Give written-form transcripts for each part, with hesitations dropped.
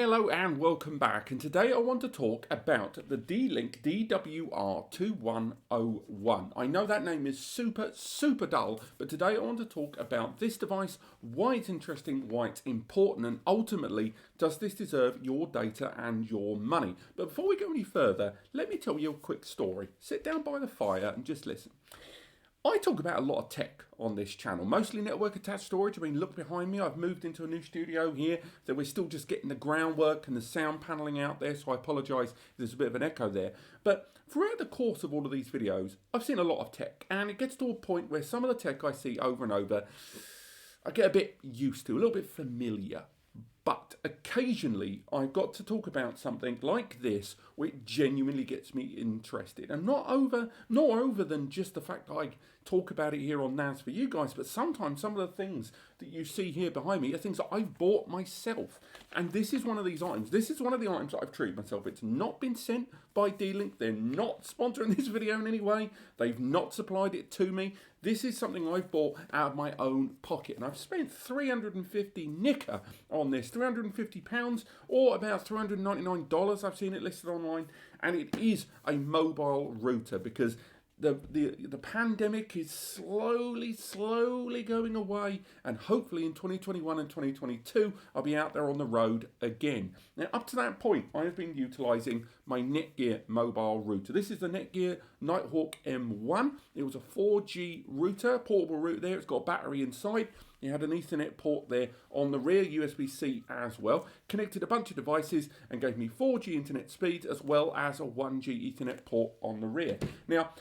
Hello and welcome back, and today I want to talk about the D-Link DWR-2101. I know that name is super dull, but today I want to talk about this device, why it's interesting, why it's important, and ultimately, does this deserve your data and your money? But before we go any further, let me tell you a quick story. Sit down by the fire and just listen. I talk about a lot of tech on this channel, mostly network attached storage. I mean, look behind me, I've moved into a new studio here, so we're still just getting the groundwork and the sound paneling out there, so I apologise if there's a bit of an echo there. But throughout the course of all of these videos, I've seen a lot of tech, and it gets to a point where some of the tech I see over and over, I get a bit used to, a little bit familiar. But occasionally I've got to talk about something like this which genuinely gets me interested. And not over than just the fact that I talk about it here on NAS for you guys, but sometimes some of the things that you see here behind me are things that I've bought myself. And this is one of these items. This is one of the items that I've treated myself. It's not been sent by D-Link. They're not sponsoring this video in any way. They've not supplied it to me. This is something I've bought out of my own pocket, and I've spent 350 nicker on this, £350 or about $399. I've seen it listed online, and it is a mobile router because the pandemic is slowly going away, and hopefully in 2021 and 2022 I'll be out there on the road again. Now, up to that point, I have been utilising my Netgear mobile router. This is the Netgear Nighthawk M1. It was a 4G router, portable router there. It's got a battery inside. It had an Ethernet port there on the rear, USB-C as well. Connected a bunch of devices and gave me 4G internet speed as well as a 1G Ethernet port on the rear. Now,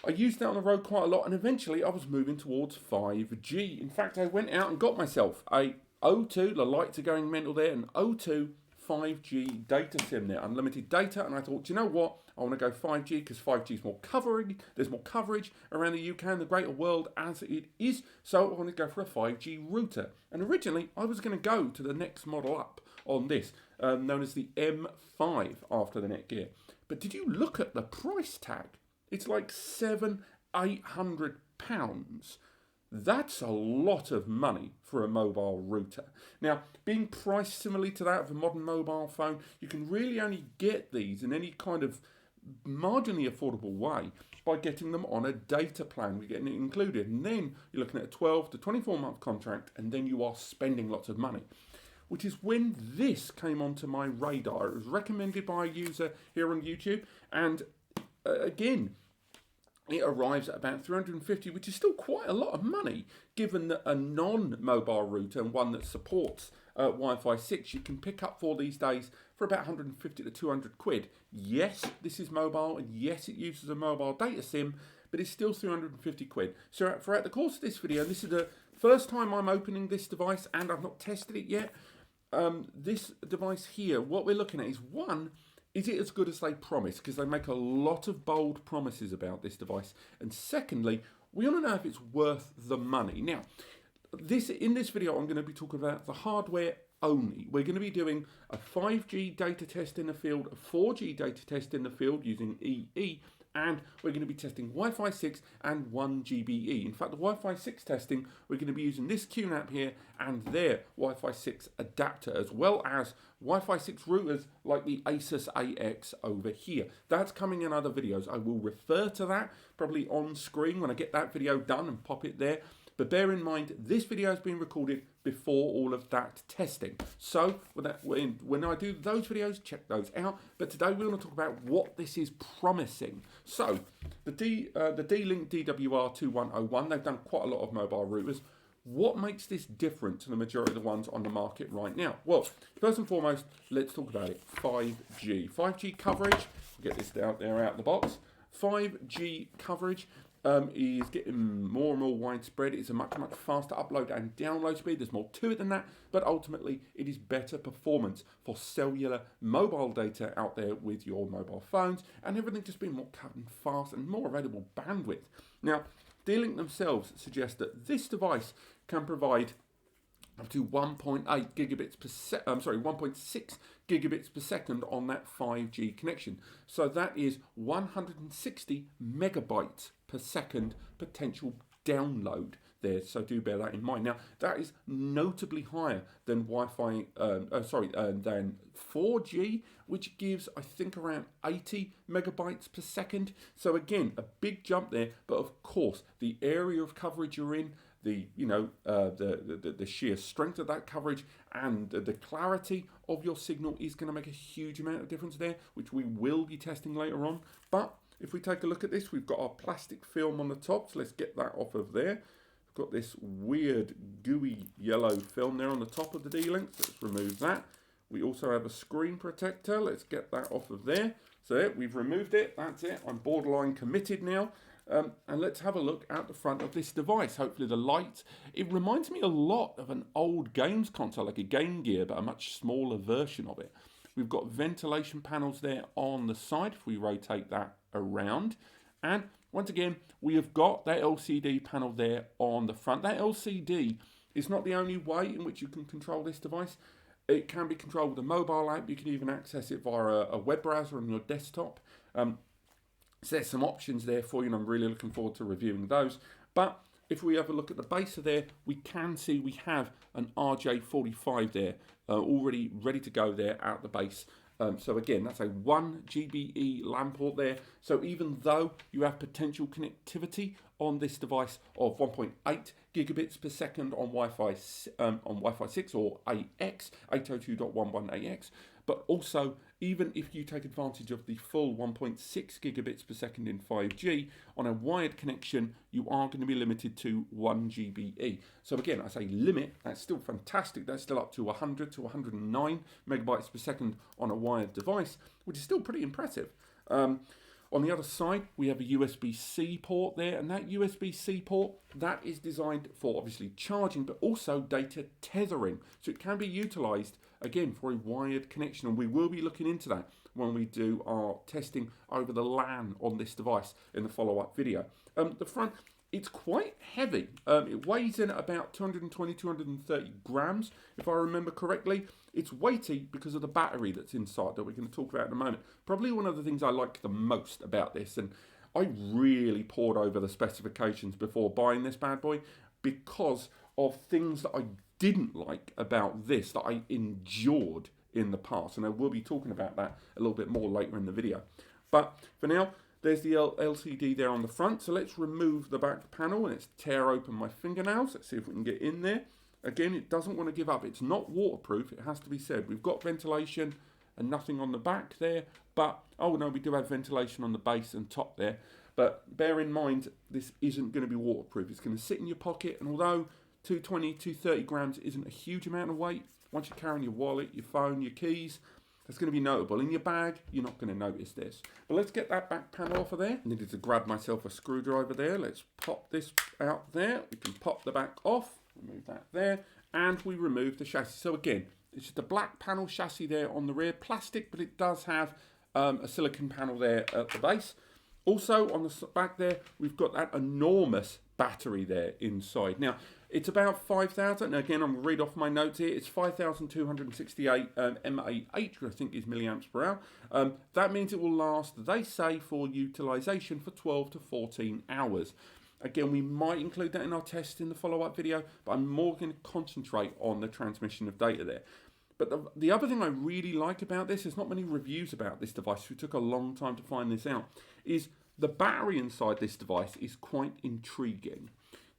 I used that on the road quite a lot, and eventually I was moving towards 5G. In fact, I went out and got myself a O2, the lights are going mental there, an O2 5G data SIM there, unlimited data, and I thought, you know what, I want to go 5G because 5G is more coverage, there's more coverage around the UK and the greater world as it is, so I want to go for a 5G router. And originally, I was going to go to the next model up on this, known as the M5 after the Netgear. But did you look at the price tag? It's like £700-800. That's a lot of money for a mobile router. Now, being priced similarly to that of a modern mobile phone, you can really only get these in any kind of marginally affordable way by getting them on a data plan. We're getting it included, and then you're looking at a 12 to 24 month contract, and then you are spending lots of money. Which is when this came onto my radar. It was recommended by a user here on YouTube, and again, it arrives at about 350, which is still quite a lot of money, given that a non-mobile router and one that supports Wi-Fi 6 you can pick up for these days for about 150 to 200 quid. Yes, this is mobile, and yes, it uses a mobile data SIM, but it's still 350 quid. So throughout the course of this video, this is the first time I'm opening this device, and I've not tested it yet. This device here, what we're looking at is, one, is it as good as they promise? Because they make a lot of bold promises about this device. And secondly, we want to know if it's worth the money. Now, in this video, I'm going to be talking about the hardware only. We're going to be doing a 5G data test in the field, a 4G data test in the field using EE, and we're going to be testing Wi-Fi 6 and 1GBE. In fact, the Wi-Fi 6 testing, we're going to be using this QNAP here and their Wi-Fi 6 adapter, as well as Wi-Fi 6 routers like the Asus AX over here. That's coming in other videos. I will refer to that probably on screen when I get that video done and pop it there. But bear in mind, this video has been recorded before all of that testing. So when I do those videos, check those out. But today we're going to talk about what this is promising. So the D-Link DWR-2101, they've done quite a lot of mobile routers. What makes this different to the majority of the ones on the market right now? Well, first and foremost, let's talk about it. 5G. 5G coverage, get this out there out of the box. 5G coverage is getting more and more widespread. It's a much faster upload and download speed. There's more to it than that, but ultimately it is better performance for cellular mobile data out there with your mobile phones, and everything just being more cut and fast and more available bandwidth. Now, D-Link themselves suggest that this device can provide up to 1.8 gigabits per 1.6 gigabits per second on that 5G connection. So that is 160 megabytes per second potential download. there, so do bear that in mind. Now, that is notably higher than Wi-Fi, than 4G, which gives, I think, around 80 megabytes per second. So again, a big jump there, but of course, the area of coverage you're in, the sheer strength of that coverage and the clarity of your signal is going to make a huge amount of difference there, which we will be testing later on. But if we take a look at this, we've got our plastic film on the top, so let's get that off of there. We've got this weird gooey yellow film there on the top of the D-Link, so let's remove that. We also have a screen protector, let's get that off of there. So there, we've removed it, that's it, I'm borderline committed now. And let's have a look at the front of this device. Hopefully the light, it reminds me a lot of an old games console, like a Game Gear, but a much smaller version of it. We've got ventilation panels there on the side, if we rotate that around. And once again, we have got that LCD panel there on the front. That LCD is not the only way in which you can control this device. It can be controlled with a mobile app. You can even access it via a web browser on your desktop. So there's some options there for you, and I'm really looking forward to reviewing those. But if we have a look at the base of there, we can see we have an RJ45 there, already ready to go there at the base. So again, that's a 1 GBE LAN port there. So even though you have potential connectivity on this device of 1.8 gigabits per second on Wi-Fi 6 or AX, 802.11 AX, but also even if you take advantage of the full 1.6 gigabits per second in 5G, on a wired connection, you are going to be limited to 1 GBE. So again, I say limit, that's still fantastic. That's still up to 100 to 109 megabytes per second on a wired device, which is still pretty impressive. On the other side, we have a USB-C port there, and that USB-C port, that is designed for obviously charging, but also data tethering. So it can be utilized, again, for a wired connection, and we will be looking into that when we do our testing over the LAN on this device in the follow-up video. The front, it's quite heavy. It weighs in at about 220, 230 grams, if I remember correctly. It's weighty because of the battery that's inside that we're going to talk about in a moment. Probably one of the things I like the most about this, and I really pored over the specifications before buying this bad boy because of things that I didn't like about this that I endured in the past, and I will be talking about that a little bit more later in the video. But for now, there's the LCD there on the front, so let's remove the back panel and let's tear open my fingernails. Let's see if we can get in there. Again, it doesn't want to give up. It's not waterproof, it has to be said. We've got ventilation and nothing on the back there, but, oh no, we do have ventilation on the base and top there. But bear in mind, this isn't going to be waterproof. It's going to sit in your pocket, and although 220, 230 grams isn't a huge amount of weight, once you're carrying your wallet, your phone, your keys, that's going to be notable. In your bag, you're not going to notice this. But let's get that back panel off of there. I needed to grab myself a screwdriver there. Let's pop this out there. We can pop the back off, remove that there, and we remove the chassis. So again, it's just a black panel chassis there on the rear, plastic, but it does have a silicon panel there at the base. Also on the back there, we've got that enormous battery there inside. Now, it's about 5,000, again, I'm going to read off my notes here, it's 5,268 mAh, I think is milliamps per hour. That means it will last, they say, for utilisation for 12 to 14 hours. Again, we might include that in our test in the follow-up video, but I'm more going to concentrate on the transmission of data there. But the other thing I really like about this, there's not many reviews about this device, we took a long time to find this out, is the battery inside this device is quite intriguing.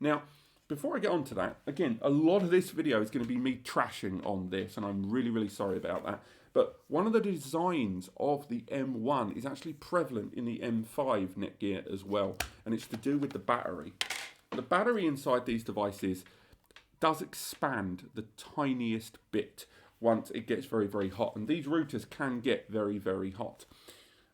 Now, before I get on to that, again, a lot of this video is going to be me trashing on this, and I'm really, really sorry about that. But one of the designs of the M1 is actually prevalent in the M5 Netgear as well, and it's to do with the battery. The battery inside these devices does expand the tiniest bit once it gets very, very hot, and these routers can get very, very hot.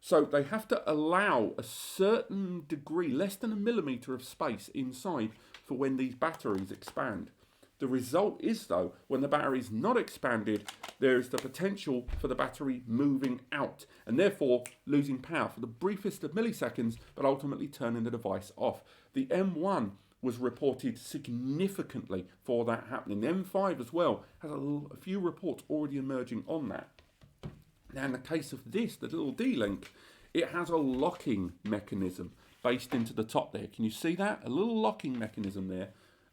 So they have to allow a certain degree, less than a millimetre of space inside for when these batteries expand. The result is, though, when the battery is not expanded, there is the potential for the battery moving out and therefore losing power for the briefest of milliseconds, but ultimately turning the device off. The M1 was reported significantly for that happening. The M5 as well has a few reports already emerging on that. Now, in the case of this, the little D-Link, it has a locking mechanism based into the top there. Can you see that? A little locking mechanism there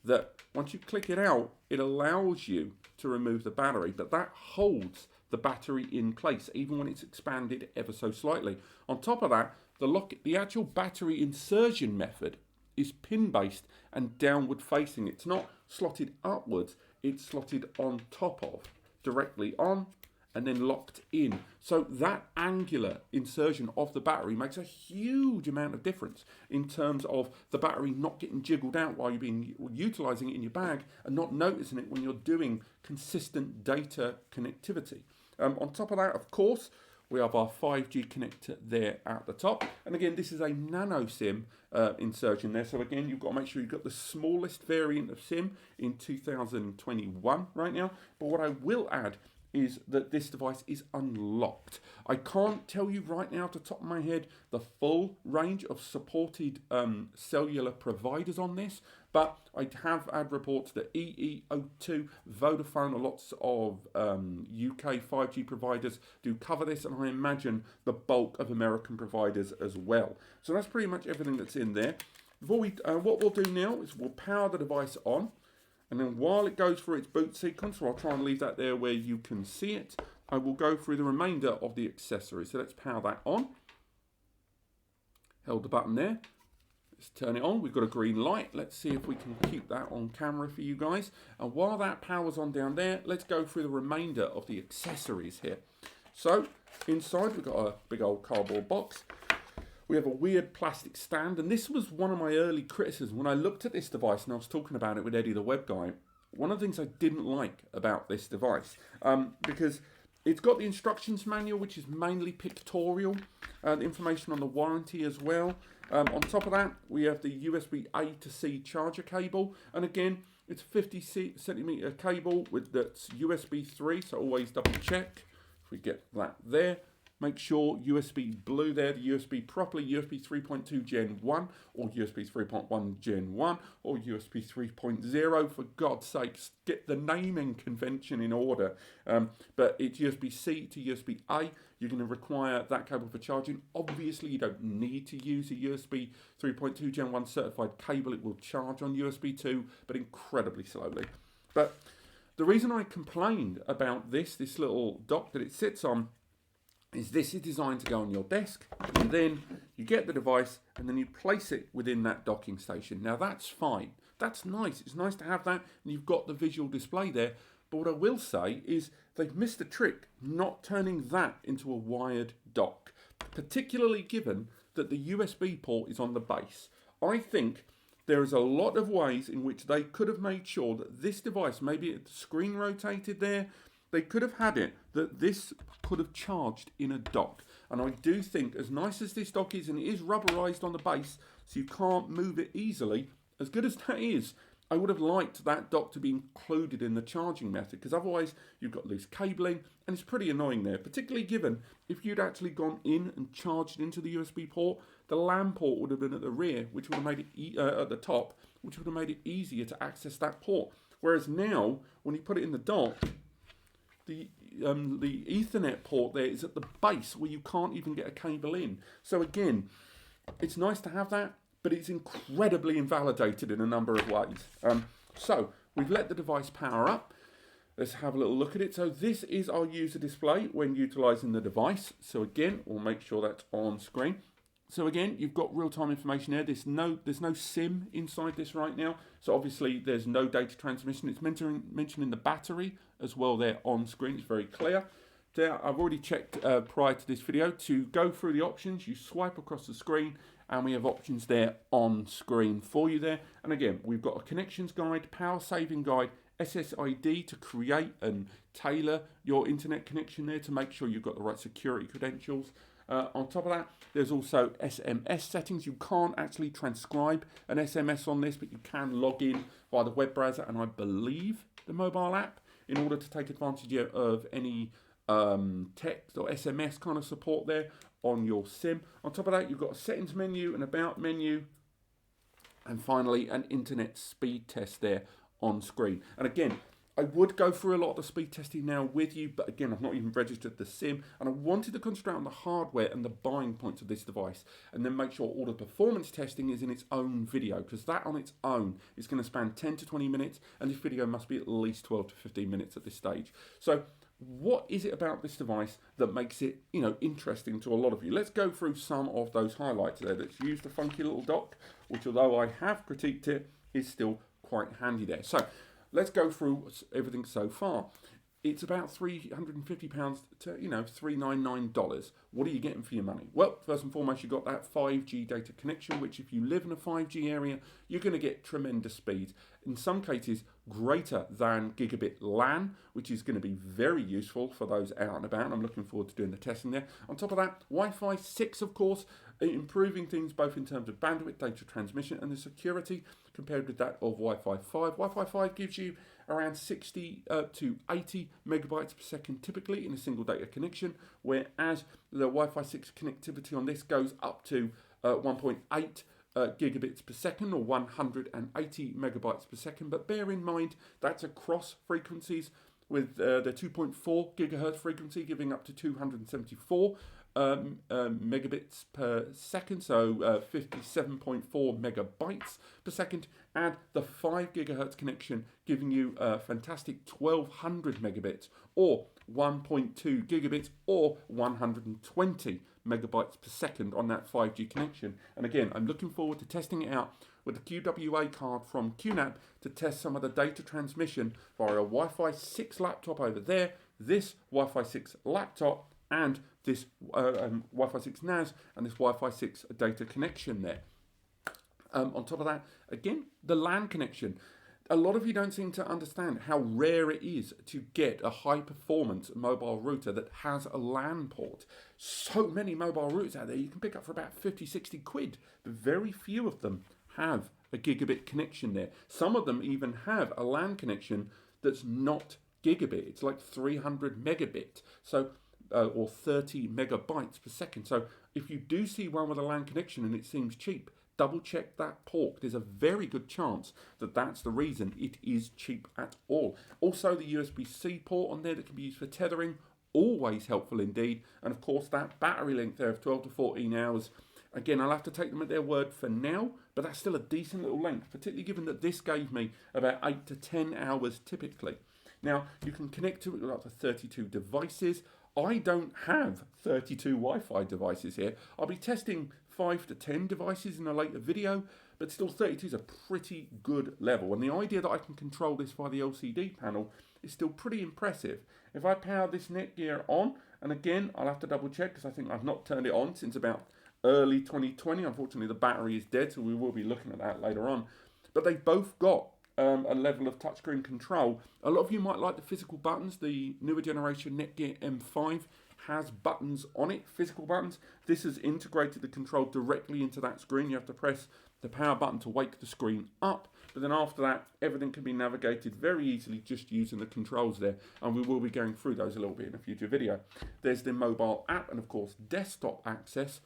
that once you click it out, it allows you to remove the battery, but that holds the battery in place, even when it's expanded ever so slightly. On top of that, the actual battery insertion method is pin-based and downward facing. It's not slotted upwards, it's slotted on top of, directly on, and then locked in. So that angular insertion of the battery makes a huge amount of difference in terms of the battery not getting jiggled out while you're utilizing it in your bag and not noticing it when you're doing consistent data connectivity. On top of that, of course, we have our 5G connector there at the top. And again, this is a nano SIM insertion there. So again, you've got to make sure you've got the smallest variant of SIM in 2021 right now. But what I will add is that this device is unlocked. I can't tell you right now off the top of my head the full range of supported cellular providers on this, but I have had reports that EE02, Vodafone, lots of UK 5G providers do cover this, and I imagine the bulk of American providers as well. So that's pretty much everything that's in there. Before what we'll do now is we'll power the device on. And then while it goes through its boot sequence, so I'll try and leave that there where you can see it, I will go through the remainder of the accessories. So let's power that on. Held the button there. Let's turn it on. We've got a green light. Let's see if we can keep that on camera for you guys. And while that powers on down there, let's go through the remainder of the accessories here. So inside we've got a big old cardboard box. We have a weird plastic stand, and this was one of my early criticisms. When I looked at this device and I was talking about it with Eddie the web guy, one of the things I didn't like about this device, because it's got the instructions manual, which is mainly pictorial, the information on the warranty as well. On top of that, we have the USB A to C charger cable, and again, it's a 50 centimeter cable with that's USB 3, so always double check if we get that there. Make sure USB blue there, the USB properly, USB 3.2 Gen 1 or USB 3.1 Gen 1 or USB 3.0. For God's sakes, get the naming convention in order. But it's USB-C to USB-A. You're going to require that cable for charging. Obviously, you don't need to use a USB 3.2 Gen 1 certified cable. It will charge on USB 2, but incredibly slowly. But the reason I complained about this little dock that it sits on, is this is designed to go on your desk, and then you get the device and then you place it within that docking station. Now that's fine, that's nice, it's nice to have that, and you've got the visual display there. But what I will say is they've missed a trick not turning that into a wired dock, particularly given that the USB port is on the base. I think there is a lot of ways in which they could have made sure that this device, maybe the screen rotated there, they could have had it that this could have charged in a dock. And I do think, as nice as this dock is, and it is rubberized on the base, so you can't move it easily, as good as that is, I would have liked that dock to be included in the charging method, because otherwise you've got loose cabling, and it's pretty annoying there, particularly given if you'd actually gone in and charged into the USB port, the LAN port would have been at the rear, which would have made it at the top, which would have made it easier to access that port. Whereas now, when you put it in the dock, the Ethernet port there is at the base where you can't even get a cable in. So again, it's nice to have that, but it's incredibly invalidated in a number of ways. So we've let the device power up. Let's have a little look at it. So this is our user display when utilizing the device. So again, we'll make sure that's on screen. So again, you've got real-time information there. There's no SIM inside this right now. So obviously there's no data transmission. It's mentioning the battery as well there on screen. It's very clear. There, I've already checked prior to this video. To go through the options, you swipe across the screen and we have options there on screen for you there. And again, we've got a connections guide, power saving guide, SSID to create and tailor your internet connection there to make sure you've got the right security credentials. On top of that, there's also SMS settings. You can't actually transcribe an SMS on this, but you can log in via the web browser and I believe the mobile app in order to take advantage of any text or SMS kind of support there on your SIM. On top of that, you've got a settings menu, an about menu, and finally an internet speed test there on screen. And again, I would go through a lot of the speed testing now with you, but again, I've not even registered the SIM, and I wanted to concentrate on the hardware and the buying points of this device, and then make sure all the performance testing is in its own video, because that on its own is going to span 10 to 20 minutes, and this video must be at least 12 to 15 minutes at this stage. So what is it about this device that makes it, interesting to a lot of you? Let's go through some of those highlights there. Let's use the funky little dock, which although I have critiqued it, is still quite handy there. So let's go through everything so far. It's about £350 to, $399. What are you getting for your money? Well, first and foremost, you've got that 5G data connection, which if you live in a 5G area, you're going to get tremendous speeds. In some cases, greater than gigabit LAN, which is going to be very useful for those out and about. And I'm looking forward to doing the testing there. On top of that, Wi-Fi 6, of course, improving things both in terms of bandwidth, data transmission, and the security compared with that of Wi-Fi 5. Wi-Fi 5 gives you around 60 to 80 megabytes per second typically in a single data connection, whereas the Wi-Fi 6 connectivity on this goes up to 1.8 gigabits per second, or 180 megabytes per second. But bear in mind that's across frequencies, with the 2.4 gigahertz frequency giving up to 274 megabits per second, so 57.4 megabytes per second, and the 5 gigahertz connection giving you a fantastic 1200 megabits, or 1.2 gigabits, or 120 megabytes per second on that 5G connection. And again, I'm looking forward to testing it out with the QWA card from QNAP to test some of the data transmission via a Wi-Fi 6 laptop over there, this Wi-Fi 6 laptop, and this Wi-Fi 6 NAS, and this Wi-Fi 6 data connection there. On top of that, again, the LAN connection. A lot of you don't seem to understand how rare it is to get a high-performance mobile router that has a LAN port. So many mobile routers out there you can pick up for about 50, 60 quid, but very few of them have a gigabit connection there. Some of them even have a LAN connection that's not gigabit. It's like 300 megabit, so or 30 megabytes per second. So if you do see one with a LAN connection and it seems cheap, double check that port. There's a very good chance that that's the reason it is cheap at all. Also, the USB-C port on there that can be used for tethering, always helpful indeed. And of course, that battery length there of 12 to 14 hours. Again, I'll have to take them at their word for now, but that's still a decent little length, particularly given that this gave me about 8 to 10 hours typically. Now, you can connect to it with up to 32 devices. I don't have 32 Wi-Fi devices here. I'll be testing 5 to 10 devices in a later video, but still 32 is a pretty good level. And the idea that I can control this via the LCD panel is still pretty impressive. If I power this Netgear on, and again, I'll have to double check because I think I've not turned it on since about early 2020. Unfortunately, the battery is dead, so we will be looking at that later on. But they've both got a level of touchscreen control. A lot of you might like the physical buttons. The newer generation Netgear M5 has buttons on it, physical buttons. This has integrated the control directly into that screen. You have to press the power button to wake the screen up, but then after that, everything can be navigated very easily just using the controls there, and we will be going through those a little bit in a future video. There's the mobile app and of course desktop access.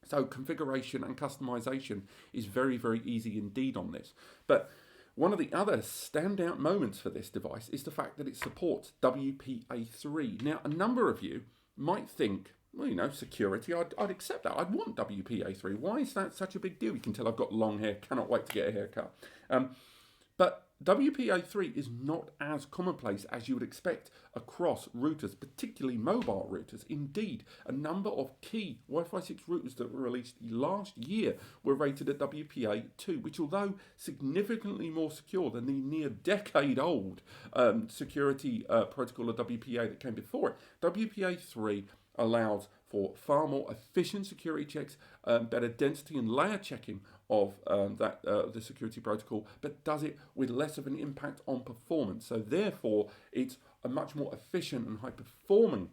So configuration and customization is very, very easy indeed on this. But one of the other standout moments for this device is the fact that it supports WPA3. Now, a number of you might think, well, security, I'd accept that. I'd want WPA3. Why is that such a big deal? You can tell I've got long hair, cannot wait to get a haircut. But WPA3 is not as commonplace as you would expect across routers, particularly mobile routers. Indeed, a number of key Wi-Fi 6 routers that were released last year were rated at WPA2, which, although significantly more secure than the near decade-old security protocol of WPA that came before it, WPA3 allows for far more efficient security checks, better density and layer checking of the security protocol, but does it with less of an impact on performance. So therefore, it's a much more efficient and high-performing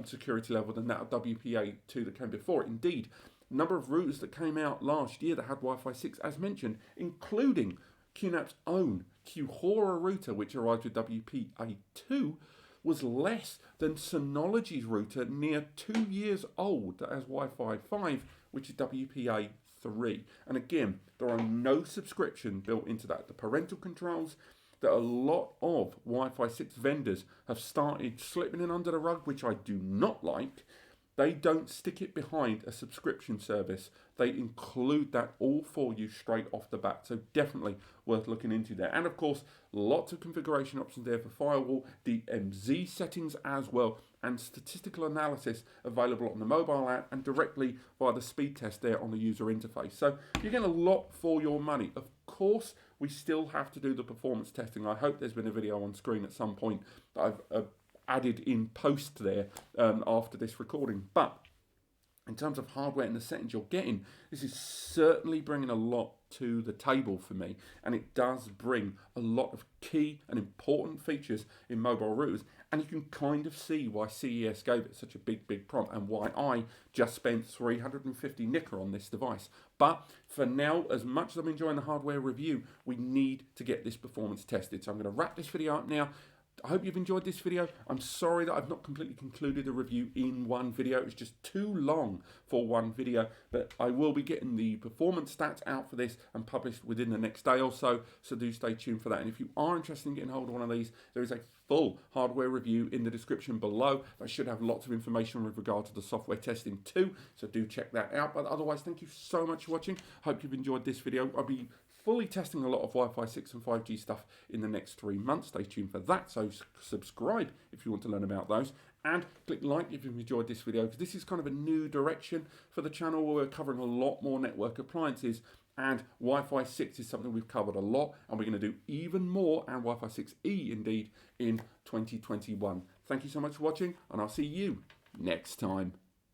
security level than that of WPA2 that came before it. Indeed, a number of routers that came out last year that had Wi-Fi 6, as mentioned, including QNAP's own Qhora router, which arrived with WPA2, was less than Synology's router, near 2 years old, that has Wi-Fi 5, which is WPA3. And again, there are no subscription built into that. The parental controls, that a lot of Wi-Fi 6 vendors have started slipping in under the rug, which I do not like. They don't stick it behind a subscription service. They include that all for you straight off the bat. So definitely worth looking into there. And of course, lots of configuration options there for firewall, DMZ settings as well, and statistical analysis available on the mobile app and directly via the speed test there on the user interface. So you're getting a lot for your money. Of course, we still have to do the performance testing. I hope there's been a video on screen at some point that I've added in post there after this recording. But in terms of hardware and the settings you're getting, this is certainly bringing a lot to the table for me, and it does bring a lot of key and important features in mobile routers, and you can kind of see why CES gave it such a big prompt and why I just spent 350 nicker on this device. But for now, as much as I'm enjoying the hardware review, we need to get this performance tested. So I'm going to wrap this video up now. I hope you've enjoyed this video. I'm sorry that I've not completely concluded the review in one video. It's just too long for one video, but I will be getting the performance stats out for this and published within the next day or so, so do stay tuned for that. And if you are interested in getting hold of one of these, there is a full hardware review in the description below. That should have lots of information with regard to the software testing too, so do check that out. But otherwise, thank you so much for watching. Hope you've enjoyed this video. I'll be fully testing a lot of Wi-Fi 6 and 5G stuff in the next 3 months. Stay tuned for that, so subscribe if you want to learn about those, and click like if you've enjoyed this video, because this is kind of a new direction for the channel where we're covering a lot more network appliances, and Wi-Fi 6 is something we've covered a lot, and we're going to do even more, and Wi-Fi 6E indeed, in 2021. Thank you so much for watching, and I'll see you next time.